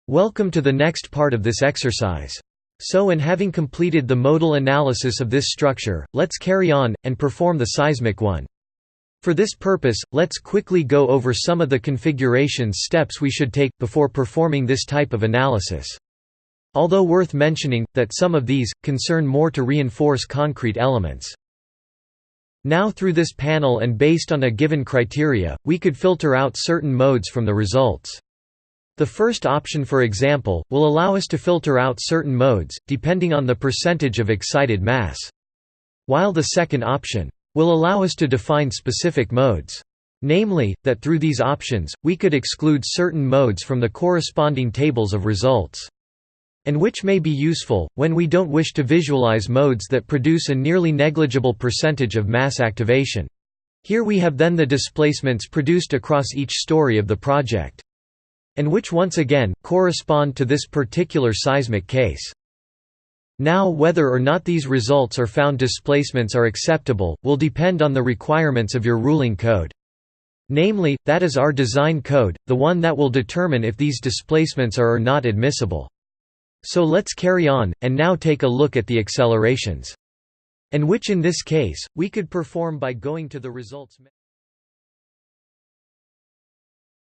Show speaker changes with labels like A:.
A: Welcome to the next part of this exercise. And having completed the modal analysis of this structure, let's carry on, and perform the seismic one. For this purpose, let's quickly go over some of the configuration steps we should take, before performing this type of analysis. Although worth mentioning, that some of these, concern more to reinforce concrete elements. Now through this panel and based on a given criteria, we could filter out certain modes from the results. The first option, for example, will allow us to filter out certain modes, depending on the percentage of excited mass. While the second option will allow us to define specific modes. Namely, that through these options, we could exclude certain modes from the corresponding tables of results. And which may be useful, when we don't wish to visualize modes that produce a nearly negligible percentage of mass activation. Here we have then the displacements produced across each story of the project. And which once again, correspond to this particular seismic case. Now whether or not these results or found displacements are acceptable, will depend on the requirements of your ruling code. Namely, that is our design code, the one that will determine if these displacements are or not admissible. So let's carry on, and now take a look at the accelerations. And which in this case, we could perform by going to the results menu.